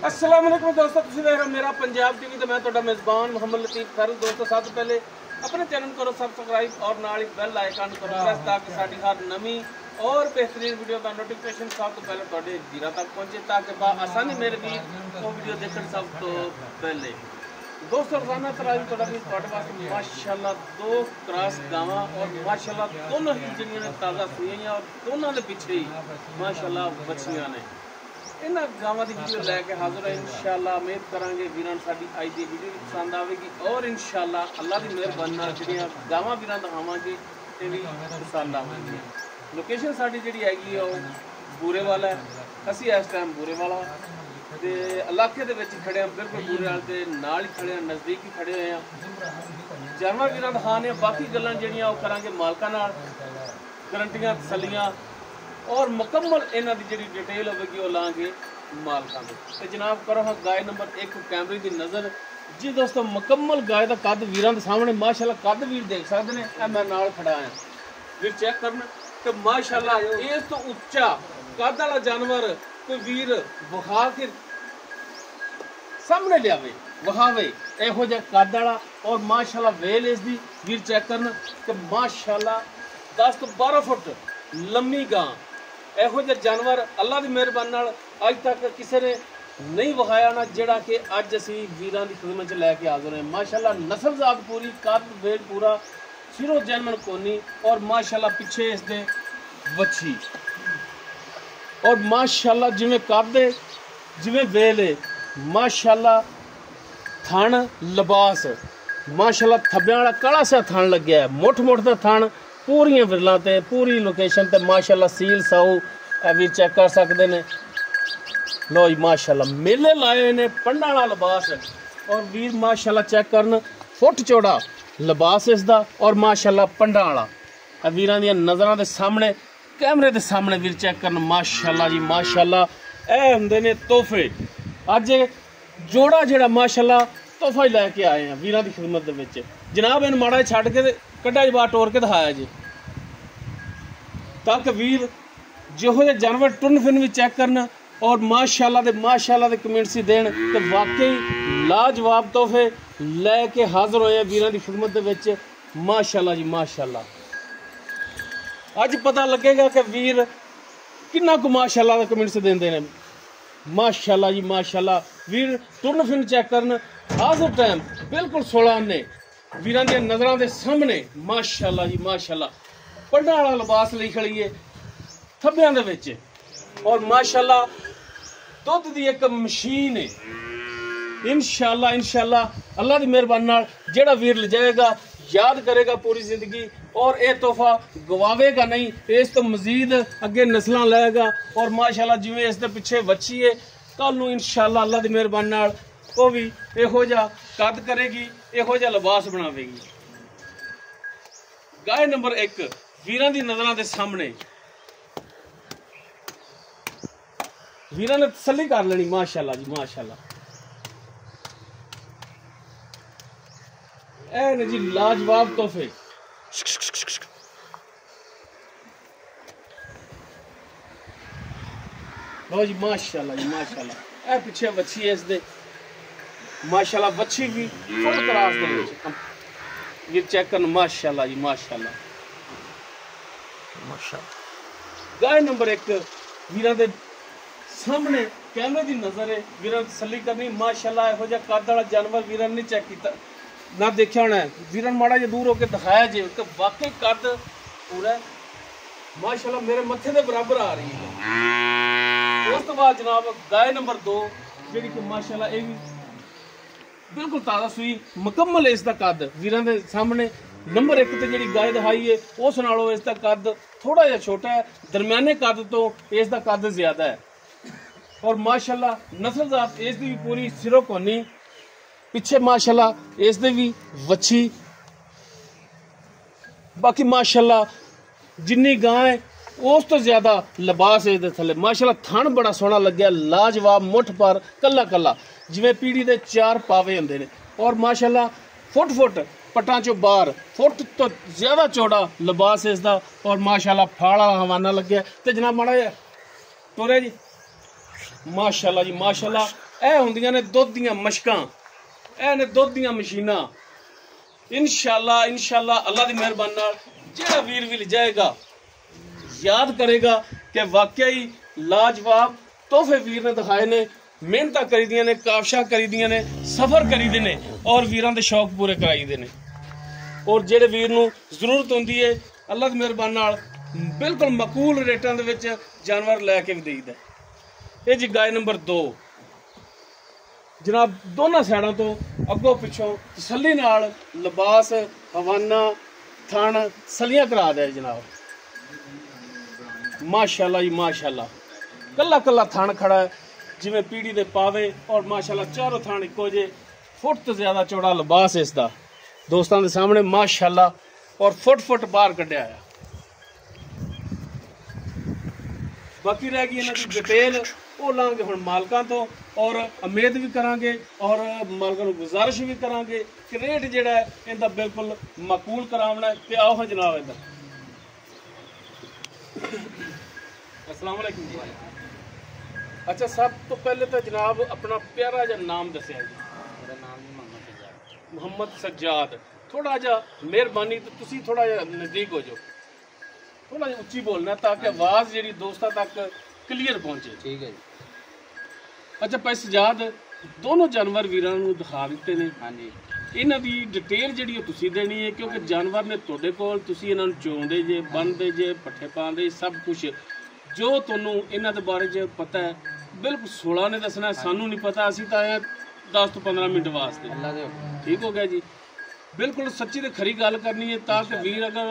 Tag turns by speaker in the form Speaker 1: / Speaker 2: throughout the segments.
Speaker 1: अस्सलाम वालेकुम दोस्तों, तुसीं देख रहे हो मेरा पंजाब टीवी तो मैं तुहाडा मेज़बान मोहम्मद लतीफ़ खैर। दोस्तों सब तो पहले अपने चैनल करो सब्सक्राइब और नाल ही बेल आइकन करो प्रेस ताकि साडी हर नवी और बेहतरीन वीडियो का नोटिफिकेशन सब तो पहले तुहाडे जीरा तक पहुंचे ताकि आसानी मेरे वीर वो वीडियो देखने सब तो पहले। दोस्तों रोजाना तरह तुहाडा भी तुहाडे वास्ते माशाअल्लाह दो क्रॉस गावां और माशाअल्लाह दोनों ही जिहड़ियां ने ताज़ा सूईयां और दोनों के पिछे ही माशाअल्लाह बच्चियां ने। इन्हां गावां की वीडियो लैके हाजिर है इंशाअल्लाह। उम्मीद करांगे वीरां साडी अज दी वीडियो भी पसंद आवेगी और इंशाअल्लाह अल्लाह की मेहरबानी नाल जिहड़ियां गावां वीरां दिखावांगे ते भी पसंद आवेगी। लोकेशन साडी जिहड़ी हैगी वो बूरे वाला है। असीं इस टाइम बूरे वाला ते इलाके दे विच खड़े हैं, बिल्कुल बूरे वाले दे नाल ही खड़े हैं, नज़दीक ही खड़े हुए हैं। जानवर वीरां दिखाने बाकी गल्लां जिहड़ियां वो करांगे मालकां नाल, गारंटियां तसल्लियां और मुकम्मल इन्हां दी जिहड़ी डिटेल होगी वो लांगे मालकां दे। ते जनाब करो हाँ गाय नंबर 1 कैमरे की नज़र। जी दोस्तों मुकम्मल गाय का कद वीरां दे सामने माशाअल्लाह कद वीर देख सकते हैं। ए मैं नाल खड़ा आया वीर चेक करना कि माशाअल्लाह इस तो उच्चा कद वाला जानवर कोई वीर विखा के सामने लियावे विखावे इहो जिहा कद वाला और माशाअल्लाह वेल इसदी वीर चेक करना कि माशाअल्लाह 10 तो 12 फुट लम्मी गां। ਇਹੋ ਜਿਹੇ जानवर अल्लाह की मेहरबानी नाल अज तक किसी ने नहीं विखाया ना जिहड़ा कि अज असीं वीरां दी खिदमत च लैके हाज़िर हैं। माशाअल्लाह नस्लजात पूरी कद वेल पूरा सिरों जैनमन कोनी और माशाअल्लाह पिछे इसदे वच्छी और माशाअल्लाह जिवें कद है जिवें वेल है माशाअल्लाह थण लिबास माशाअल्लाह थब्बियां वाला काला सा थण लग्या है, मुठ मुठ दा थण पूरियां विरलां ते पूरी लोकेशन ते माशाअल्लाह सील साऊ भी चेक कर सकते हैं। लो जी माशाअल्लाह मेले लाए ने पंडा वाला लिबास और वीर माशाअल्लाह चेक करन फुट चौड़ा लिबास इसदा और माशाअल्लाह पंडा वाला वीरां दी नज़रां दे सामने कैमरे दे सामने वीर चेक करन माशाअल्लाह जी माशाअल्लाह। ए हुंदे ने तोहफे अज जोड़ा जिहड़ा माशाअल्लाह तोहफा ही लैके आए हैं वीरां दी खिदमत दे विच। जनाब इन माड़ा छड्ड के कड्डा जवा टोर के दिखाया जी ताकि वीर जिहो जे जानवर टुन फिन भी चेक करना और माशाअल्लाह दे कमेंट्स ही देन तो वाकई लाजवाब तोहफे लैके हाजिर होए वीरां दी खिदमत दे विच। माशाअल्लाह जी माशाअल्लाह अज पता लगेगा कि वीर किन्ना को माशाअल्लाह दे कमेंट्स देंदे ने। माशाअल्लाह जी माशाअल्लाह वीर टुन फिन चेक करन हाजिर टाइम बिल्कुल 16 ने वीरां दी नज़रां दे सामने माशाअल्लाह जी माशाअल्लाह पंडा वाला लिबास लई खड़ी है थब्बियां दे विच और माशाअल्लाह दुध दी एक मशीन है। इंशाअल्लाह अल्लाह की मेहरबानी नाल जेड़ा वीर ले जाएगा याद करेगा पूरी जिंदगी और ये तोहफा गवावेगा नहीं, इस तो मजीद अगे नस्लां लाएगा और माशाअल्लाह जिवें इस दे पिछे बच्ची है कल नूं इंशाअल्लाह अल्लाह की मेहरबानी नाल वो भी इहो जिहा कद करेगी इहो जिहा लिबास बनावेगी। गाय नंबर 1 वीरां दी नज़रां दे सामने वीरां ने तसल्ली कर लेनी माशाअल्लाह जी माशाअल्लाह। ऐ ने जी लाजवाब तोहफे लो जी माशाअल्लाह जी माशाअल्लाह। ऐ पिछे बच्ची है इसदे माशाअल्लाह बच्ची भी फुल क्रॉस दे विच वीर चेक करन माशाअल्लाह जी माशाअल्लाह माशाअल्लाह। गाय नंबर 1 वीरां दे सामने कैमरे की नज़र है वीरां तसल्ली करनी माशाअल्लाह। इहो जिहा कद वाला जानवर वीरां ने चेक किया ना देखिया होना है वीरां माड़ा जिहा दूर होकर दिखाया जे कि वाकई कद पूरा माशाअल्लाह मेरे मत्थे दे बराबर आ रही है। उस तो बाद जनाब गाय नंबर 2 जिहड़ी कि माशाअल्लाह ये भी बिल्कुल ताज़ा सूई मुकम्मल इसका कद वीरां दे सामने नंबर 1 ते जिहड़ी गाय दिखाई है उस नालों इसका कद थोड़ा जिहा छोटा है, दरमियाने कद तो इसका कद ज़्यादा है और माशाअल्लाह नस्लजात इसकी भी पूरी सिरों कोनी पिछे माशाअल्लाह इसदे भी वच्छी बाकी माशाअल्लाह जिन्नी गां है उस तो ज़्यादा लिबास इसदे थले माशाअल्लाह थण बड़ा सोहना लग्या लाजवाब मुठ पर कला कला जिवें पीढ़ी दे 4 पावे हुंदे ने और माशाअल्लाह फुट पटां चों बाहर फुट तो ज़्यादा चौड़ा लिबास इसदा और माशाअल्लाह फाड़ा हवाना लग्या ते जनाब माड़ा टोरे जी माशाअल्लाह जी माशाअल्लाह। ਇਹ ਹੁੰਦੀਆਂ ਨੇ ਦੁੱਧ ਦੀਆਂ ਮਸ਼ਕਾਂ, ਇਹ ਨੇ ਦੁੱਧ ਦੀਆਂ ਮਸ਼ੀਨਾਂ। इंशाअल्लाह अल्लाह की मेहरबानी नाल जिहड़ा वीर भी जाएगा याद करेगा कि वाकई लाजवाब तोहफे वीर ने दिखाए ने, मेहनत करी दियां ने, काबशा करी दियां ने, सफर करी दे ने और वीरां दे शौक पूरे कराई दे ने। और जिहड़े वीर नूं जरूरत हुंदी है अल्लाह की मेहरबानी नाल बिल्कुल मकूल रेटां दे विच जानवर लैके भी देईदा। ये जी गाय नंबर 2 जनाब, दोनों साइडों तो अगों पिछों तसल्ली नाल लिबास, हवाना, थण सलियां करा दे जनाब। माशाल्लाह जी माशाल्लाह, कला कला थण खड़ा है जिवें पीढ़ी दे पावे। और माशाल्लाह चारों थण इक्को जे, फुट तो ज्यादा चौड़ा लिबास इसदा दोस्तों के सामने माशाल्लाह। और फुट बाहर कढ़िया है। बाकी रह गई इन्हां दी डिटेल, वो लांगे हुण मालकां तो। और उम्मीद भी करांगे और मालकां नूं गुजारिश भी करांगे कि रेट जिहड़ा है इहदा बिल्कुल माकूल करावना है। ते आओ हां जनाब इधर। अस्सलाम वालेकुम जी। अच्छा, सब तो पहले तो जनाब अपना प्यारा जिहा नाम दस्सिया जी।
Speaker 2: मेरा नाम
Speaker 1: मोहम्मद सज्जाद। थोड़ा जिहा मेहरबानी तो तुसीं थोड़ा जिहा नज़दीक हो जाओ, थोड़ा जिहा उच्ची बोलना ताकि आवाज़ जिहड़ी दोस्तां तक क्लीयर पहुंचे।
Speaker 2: ठीक है जी।
Speaker 1: अच्छा भाई सजाद, दोनों जानवर वीरां नूं दिखा दिते ने।
Speaker 2: हाँ जी।
Speaker 1: इन्हां दी डिटेल जिहड़ी तुसीं देनी है, क्योंकि जानवर ने तुहाडे कोल, तुसीं इन्हां नूं चोंदे जे, बन्नदे जे, पट्ठे पांदे, सब कुछ जो तुहानूं इन्हां दे बारे च पता है बिल्कुल 16 ने दसना है। सानूं नहीं पता, असीं तां आए 10 तो 15 मिनट वास्ते।
Speaker 2: अल्लाह दे हुक्म।
Speaker 1: ठीक हो गया जी। बिल्कुल सच्ची ते खरी गल करनी है ताकि वीर अगर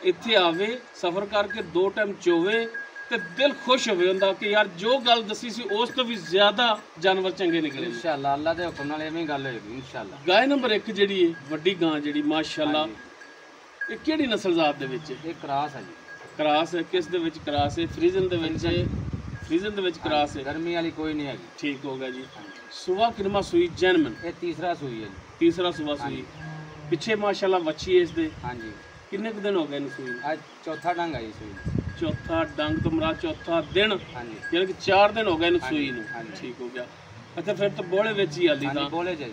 Speaker 1: इत्थे आवे, सफ़र करके 2 टाइम चोवे ते दिल खुश होवे हुंदा कि यार जो गल दसी सी उस तो भी ज्यादा जानवर चंगे निकले।
Speaker 2: इंशाअल्लाह अल्लाह दे हुक्म नाल एवें गल होएगी इंशाअल्लाह।
Speaker 1: गाय नंबर 1 जिहड़ी है वड्डी गां जिहड़ी माशाअल्लाह, ये किहड़ी नस्ल जात दे विच?
Speaker 2: ये क्रॉस है जी।
Speaker 1: क्रॉस है। किस दे विच क्रॉस है? फ्रीजन दे विच? फ्रीजन दे विच क्रॉस है।
Speaker 2: गर्मी वाली कोई नहीं है।
Speaker 1: ठीक हो गया जी। सुबह किनमा सुई जैनमन?
Speaker 2: ये तीसरा सुई है जी।
Speaker 1: तीसरा सुबह सुई। पिछे माशाअल्लाह वच्छी है इस दे?
Speaker 2: हां जी।
Speaker 1: किन्ने क दिन हो गए इन सुई?
Speaker 2: आज चौथा डंग है जी सुई।
Speaker 1: चौथा डंग तो मेरा चौथा दिन,
Speaker 2: हाँ जी।
Speaker 1: यानी कि 4 दिन हो गए इन सुई नूं।
Speaker 2: हाँ जी।
Speaker 1: ठीक हो गया। अच्छा फिर तो बोले विच ही हाली तां।
Speaker 2: बोले जी।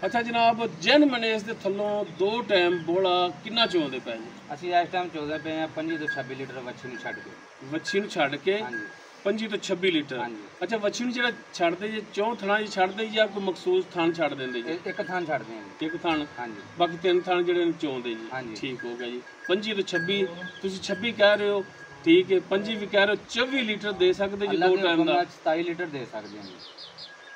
Speaker 1: अच्छा जनाब, जैन मने इस दे थल्लों 2 टाइम बोला किन्ना चोंदे पए जी?
Speaker 2: ਅਸੀਂ ਇਸ ਟਾਈਮ ਚੋਦੇ ਪਏ ਆ 25 ਤੋਂ 26 ਲੀਟਰ ਵੱਛੀ ਨੂੰ ਛੱਡ ਕੇ।
Speaker 1: ਵੱਛੀ ਨੂੰ ਛੱਡ ਕੇ
Speaker 2: ਹਾਂਜੀ
Speaker 1: 25 ਤੋਂ 26 ਲੀਟਰ।
Speaker 2: ਹਾਂਜੀ।
Speaker 1: ਅੱਛਾ, ਵੱਛੀ ਨੂੰ ਜਿਹੜਾ ਛੱਡਦੇ ਜੇ 4 ਥਣਾਂ 'ਚ ਛੱਡਦੇ ਜਾਂ ਕੋਈ ਮਖਸੂਸ ਥਣ ਛੱਡ ਦਿੰਦੇ ਜੀ?
Speaker 2: ਇੱਕ ਥਾਂ ਛੱਡਦੇ ਆ ਜੀ।
Speaker 1: ਇੱਕ ਥਣ,
Speaker 2: ਹਾਂਜੀ।
Speaker 1: ਬਾਕੀ 3 ਥਣ ਜਿਹੜੇ ਨੇ ਚੋਂਦੇ ਜੀ।
Speaker 2: ਹਾਂਜੀ।
Speaker 1: ਠੀਕ ਹੋ ਗਿਆ ਜੀ। 25 ਤੋਂ 26 ਤੁਸੀਂ 26 ਕਹਿ ਰਹੇ ਹੋ, ਠੀਕ ਹੈ। 25 ਵੀ ਕਹਿ ਰਹੇ ਹੋ, 24 ਲੀਟਰ ਦੇ ਸਕਦੇ ਜੀ 2 ਟਾਈਮ ਦਾ?
Speaker 2: 27 ਲੀਟਰ ਦੇ ਸਕਦੇ ਹਾਂ ਜੀ।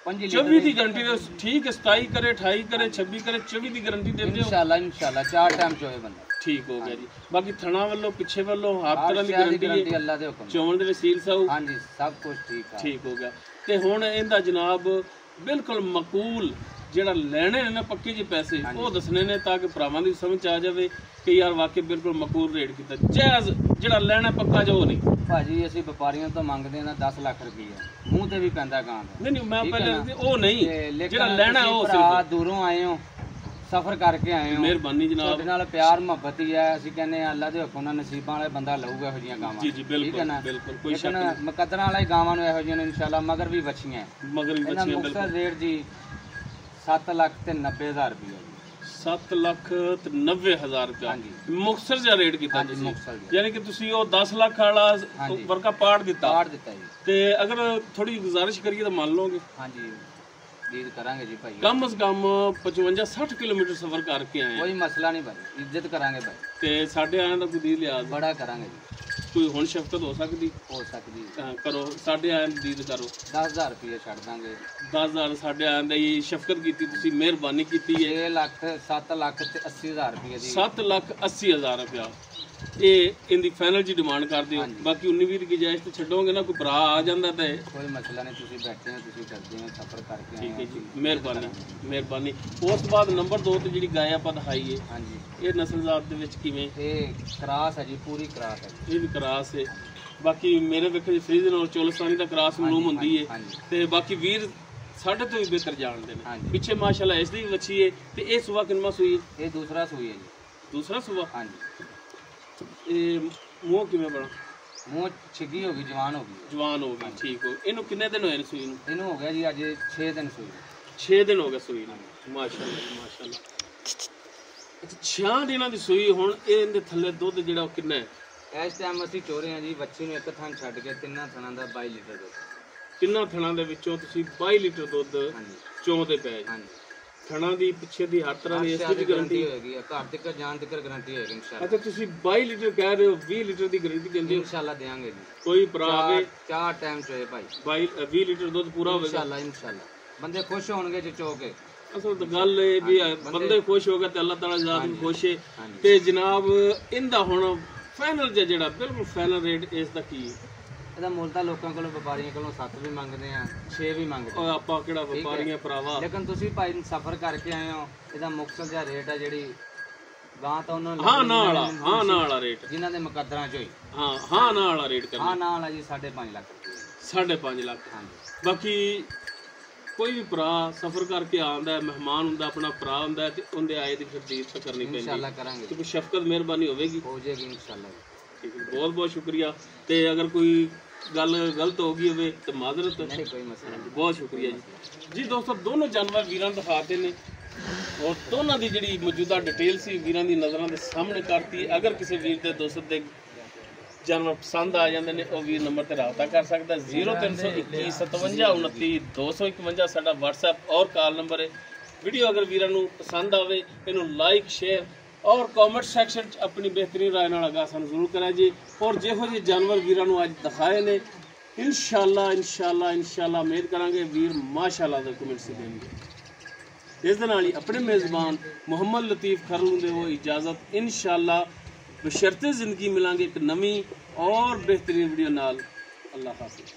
Speaker 1: 24 ਦੀ ਗਾਰੰਟੀ ਦੇ। ਠੀਕ ਹੈ, 27 करे 28 करे 26 करे 24 ਦੀ ਗਾਰੰਟੀ ਦਿੰਦੇ ਹੋ?
Speaker 2: इंशाल्लाह 4 टाइम चोए बंदा।
Speaker 1: ठीक हो गया जी। बाकी थणा वालों पिछे वालों हर तरह की
Speaker 2: गारंटी
Speaker 1: गारंटी
Speaker 2: अल्लाह दे हुक्म।
Speaker 1: चोण दे सील साऊ?
Speaker 2: हां जी, सब कुछ ठीक है।
Speaker 1: ठीक हो गया। ते हुण इंदा जनाब बिल्कुल मकूल ਜਿਹੜਾ ਲੈਣੇ ਨੇ ਨਾ ਪੱਕੇ ਜੀ ਪੈਸੇ ਉਹ ਦੱਸਣੇ ਨੇ ਤਾਂ ਕਿ ਭਰਾਵਾਂ ਦੀ ਸਮਝ ਆ ਜਾਵੇ ਕਿ ਯਾਰ ਵਾਕਈ ਬਿਲਕੁਲ ਮਕੂਲ ਰੇਟ ਕੀਤਾ ਜਾਇਜ਼ ਜਿਹੜਾ ਲੈਣਾ ਪੱਕਾ ਜੋ ਨਹੀਂ ਭਾਜੀ ਅਸੀਂ ਵਪਾਰੀਆਂ ਤੋਂ ਮੰਗਦੇ ਨਾ 10 ਲੱਖ ਰੁਪਈਆ ਮੂੰਹ ਤੇ ਵੀ ਪੈਂਦਾ ਗਾਂ ਦਾ ਨਹੀਂ ਮੈਂ ਪਹਿਲੇ ਉਹ ਨਹੀਂ ਜਿਹੜਾ ਲੈਣਾ ਉਹ ਸਿਰਫ ਦੂਰੋਂ ਆਏ ਹੋ ਸਫਰ ਕਰਕੇ ਆਏ ਹੋ ਮਿਹਰਬਾਨੀ ਜਨਾਬ ਤੁਹਾਡੇ ਨਾਲ ਪਿਆਰ ਮੁਹੱਬਤ ਹੀ ਹੈ ਅਸੀਂ ਕਹਿੰਦੇ ਆ ਅੱਲਾ ਦੇ ਹੁਕਮ ਨਾਲ ਨਸੀਬਾਂ ਵਾਲੇ ਬੰਦਾ ਲਊਗਾ ਇਹੋ ਜਿਹੀਆਂ ਗਾਵਾਂ ਜੀ ਜੀ ਬਿਲਕੁਲ ਬਿਲਕੁਲ ਕੋਈ ਸ਼ੱਕ ਨਹੀਂ ਮੁਕੱਦਰਾਂ ਵਾਲੇ ਗਾਵਾਂ ਨੂੰ ਇਹੋ ਜਿਹੀਆਂ ਨੇ ਇਨਸ਼ਾਅੱਲਾ ਮਗਰ ਵੀ ਬੱਚੀਆਂ ਇਹਨਾਂ ਮੁਕਤਸਰ ਰੇਟ ਜੀ 7,90,000 रुपया 7,90,000 रुपया मुक्तसर जा रेट किया यानी कि तुसी वो 10 लाख वाला वर्का पाड़ दिता जी ते अगर थोड़ी गुजारिश करिए तो मान लोगे हाँ जी उम्मीद करांगे जी भाई कम से कम 55-60 किलोमीटर सफर करके आए कोई मसला नहीं भाई इज्जत करांगे भाई ते साडे आने दा कोई दी लिहाज बड़ा करांगे जी कोई हुण शफकत हो सकती करो साडे आए दीद करो 10,000 रुपये छड़ दांगे 10,000 साडे आए दी शफकत कीती तुसी मेहरबानी कीती है 7,80,000 रुपये 7,80,000 रुपया ये इनकी फाइनल जी डिमांड कर दियो बाकी 19-20 की जायज़ तो छड्डोगे ना कोई भरा आ जाता तो कोई मसला नहीं तुसी बैठे हो तुसी करते हो सफर करके ठीक है जी मेहरबानी मेहरबानी उस बाद नंबर 2 ते जिहड़ी गाय आपां दिखाई है हां जी ये नस्ल जात दे विच किवें ये क्रॉस है जी पूरी क्रॉस है ये भी क्रॉस है बाकी मेरे वेखे फ्रीजन और चोलस्तानी दा क्रॉस मालूम हुंदी है ते बाकी वीर साढ़े तो भी बेहतर जानते हैं पिछे माशाल्लाह इसदी भी अच्छी है ते ये सुबह किनमा सुई है ये दूसरा सुई है जी दूसरा सुबह हां जी ये मुंह किवें बना
Speaker 2: ਮੂੰਹ ਛਿੱਗੀ ਹੋ ਗਈ, ਜਵਾਨ ਹੋ ਗਈ।
Speaker 1: ਜਵਾਨ ਹੋ ਗਈ, ਠੀਕ ਹੋ। ਇਹਨੂੰ ਕਿੰਨੇ ਦਿਨ ਹੋਏ ਨੇ ਸੂਈ ਨੂੰ?
Speaker 2: ਇਹਨੂੰ ਹੋ ਗਿਆ ਜੀ ਅੱਜ 6 ਦਿਨ ਸੂਈ।
Speaker 1: 6 ਦਿਨ ਹੋ ਗਏ ਸੂਈ ਨੂੰ, ਮਾਸ਼ਾਅੱਲਾ ਮਾਸ਼ਾਅੱਲਾ। 6 ਦਿਨਾਂ ਦੀ ਸੂਈ। ਹੁਣ ਇਹਦੇ ਥੱਲੇ ਦੁੱਧ ਜਿਹੜਾ ਉਹ ਕਿੰਨਾ ਹੈ
Speaker 2: ਇਸ ਟਾਈਮ? ਅਸੀਂ ਚੋਰੇ ਹਾਂ ਜੀ, ਬੱਚੀ ਨੂੰ ਇੱਕ ਥਾਂ ਛੱਡ ਕੇ ਤਿੰਨਾਂ ਥਣਾਂ ਦਾ 22 ਲੀਟਰ ਦੁੱਧ।
Speaker 1: ਤਿੰਨਾਂ ਥਣਾਂ ਦੇ ਵਿੱਚੋਂ ਤੁਸੀਂ 22 ਲੀਟਰ ਦੁੱਧ ਚੋਂਦੇ ਪਏ। ਥਣਾਂ ਦੀ ਪਿੱਛੇ ਦੀ ਹਰ ਤਰ੍ਹਾਂ ਦੀ ਇਸ ਦੀ ਗਾਰੰਟੀ
Speaker 2: ਹੋਏਗੀ, ਘਰ ਤੱਕ ਜਾਣ ਤੱਕ ਗਾਰੰਟੀ ਹੋਏਗੀ ਇਨਸ਼ਾਅੱਲਾ।
Speaker 1: ਅੱਛਾ, ਤੁਸੀਂ 22 ਲੀਟਰ ਕਹਿ ਰਹੇ ਹੋ, 20 ਲੀਟਰ ਦੀ ਗਾਰੰਟੀ ਦਿੰਦੇ ਹੋ?
Speaker 2: ਇਨਸ਼ਾਅੱਲਾ ਦੇਵਾਂਗੇ ਜੀ।
Speaker 1: ਕੋਈ ਭਰਾ ਆਵੇ
Speaker 2: 4 ਟਾਈਮ ਚੋਏ ਭਾਈ,
Speaker 1: 20 ਲੀਟਰ ਦੁੱਧ ਪੂਰਾ ਹੋਵੇਗਾ
Speaker 2: ਇਨਸ਼ਾਅੱਲਾ। ਇਨਸ਼ਾਅੱਲਾ ਬੰਦੇ ਖੁਸ਼ ਹੋਣਗੇ ਜੇ ਚੋ ਕੇ।
Speaker 1: ਅਸਲ ਤਾਂ ਗੱਲ ਇਹ ਵੀ ਬੰਦੇ ਖੁਸ਼ ਹੋ ਗਏ ਤੇ ਅੱਲਾਹ ਤਾਲਾ ਜ਼ਾਤ ਵੀ ਖੁਸ਼ ਹੈ। ਤੇ ਜਨਾਬ ਇਹਦਾ ਹੁਣ ਫਾਈਨਲ ਜਿਹੜਾ ਬਿਲਕੁਲ ਫਾਈਨਲ ਰੇਟ ਇਸ ਦਾ ਕੀ ਹੈ?
Speaker 2: ਇਹਦਾ ਮੁੱਲ ਤਾਂ ਲੋਕਾਂ ਕੋਲੋਂ ਵਪਾਰੀਆਂ ਕੋਲੋਂ 7 ਵੀ ਮੰਗਦੇ ਆ, 6 ਵੀ ਮੰਗਦੇ ਆ।
Speaker 1: ਆਪਾਂ ਕਿਹੜਾ ਵਪਾਰੀਆਂ ਭਰਾਵਾ।
Speaker 2: ਲੇਕਿਨ ਤੁਸੀਂ ਭਾਈ ਸਫ਼ਰ ਕਰਕੇ ਆਏ ਹੋ, ਇਹਦਾ ਮੁਕਤਸਰ ਦਾ ਰੇਟ ਹੈ ਜਿਹੜੀ ਗਾਂ ਤਾਂ ਉਹਨਾਂ
Speaker 1: ਹਾਂ ਨਾ ਵਾਲਾ ਰੇਟ
Speaker 2: ਜਿਨ੍ਹਾਂ ਦੇ ਮੁਕੱਦਰਾਂ ਚ ਹੋਈ।
Speaker 1: ਹਾਂ ਨਾ ਵਾਲਾ ਰੇਟ ਕਰਨਾ।
Speaker 2: ਹਾਂ ਨਾ ਵਾਲਾ ਜੀ 5.5 ਲੱਖ ਰੁਪਏ।
Speaker 1: 5.5 ਲੱਖ। ਬਾਕੀ ਕੋਈ ਵੀ ਭਰਾ ਸਫ਼ਰ ਕਰਕੇ ਆਉਂਦਾ ਹੈ, ਮਹਿਮਾਨ ਹੁੰਦਾ, ਆਪਣਾ ਭਰਾ ਹੁੰਦਾ ਤੇ ਉਹਦੇ ਆਏ ਦੀ ਫਿਰ ਦੀਦ ਤਾਂ ਕਰਨੀ ਪੈਂਦੀ।
Speaker 2: ਇਨਸ਼ਾਅੱਲਾ ਕਰਾਂਗੇ,
Speaker 1: ਤੇ ਕੋਈ ਸ਼ਫਕਤ ਮਿਹਰਬਾਨੀ ਹੋਵੇਗੀ,
Speaker 2: ਹੋ ਜਾਏਗੀ ਇਨਸ਼ਾਅੱਲਾ।
Speaker 1: ਠੀਕ ਹੈ, ਬਹੁਤ ਬਹੁਤ ਸ਼ੁਕਰੀਆ। ਤੇ ਅਗਰ ਕੋਈ ਗੱਲ ਗਲਤ ਹੋ ਗਈ ਹੋਵੇ ਤੇ ਮਾਜ਼ਰਤ।
Speaker 2: ਨਹੀਂ ਕੋਈ ਮਸਲਾ ਨਹੀਂ,
Speaker 1: ਬਹੁਤ ਸ਼ੁਕਰੀਆ ਜੀ। ਦੋਸਤੋ ਦੋਨੋਂ ਜਾਨਵਰ ਵੀਰਾਂ ਦਿਖਾਤੇ ਨੇ ਔਰ ਦੋਨਾਂ ਦੀ ਜਿਹੜੀ ਮੌਜੂਦਾ ਡਿਟੇਲ ਸੀ ਵੀਰਾਂ ਦੀ ਨਜ਼ਰਾਂ ਦੇ ਸਾਹਮਣੇ ਕਰਤੀ। ਅਗਰ ਕਿਸੇ ਵੀਰ ਦੇ ਦੋਸਤ ਦੇ ਜਾਨਵਰ ਪਸੰਦ ਆ ਜਾਂਦੇ ਨੇ ਉਹ ਵੀਰ ਨੰਬਰ ਤੇ ਰਾਬਤਾ ਕਰ ਸਕਦਾ। 0321 57 29 251 ਸਾਡਾ WhatsApp ਔਰ ਕਾਲ ਨੰਬਰ ਹੈ। ਵੀਡੀਓ ਅਗਰ ਵੀਰਾਂ ਨੂੰ ਪਸੰਦ ਆਵੇ ਇਹਨੂੰ ਲਾਈਕ ਸ਼ੇਅਰ ਔਰ ਕਮੈਂਟ ਸੈਕਸ਼ਨ 'ਚ ਆਪਣੀ ਬਿਹਤਰੀਨ ਰਾਏ ਨਾਲ ਆਗਾਹ ਸਾਨੂੰ ਜ਼ਰੂਰ ਕਰਿਆ ਜੀ। ਔਰ ਜਿਹੋ ਜਿਹੇ ਜਾਨਵਰ ਵੀਰਾਂ ਨੂੰ ਅੱਜ ਦਿਖਾਏ ਨੇ ਇਨਸ਼ਾਅੱਲਾ ਉਮੀਦ ਕਰਾਂਗੇ ਵੀਰ ਮਾਸ਼ਾਅੱਲਾ ਦੇ ਕਮੈਂਟਸ ਦੇਣਗੇ। ਇਸ ਦੇ ਨਾਲ ਹੀ ਆਪਣੇ ਮੇਜ਼ਬਾਨ ਮੁਹੰਮਦ ਲਤੀਫ ਖਰਲੂ ਦੇ ਉਹ ਇਜਾਜ਼ਤ। ਇਨਸ਼ਾਅੱਲਾ ਬਸ਼ਰਤੇ ਜ਼ਿੰਦਗੀ ਮਿਲਾਂਗੇ ਇੱਕ ਨਵੀਂ और बेहतरीन वीडियो नाल। अल्लाह हाफिज़।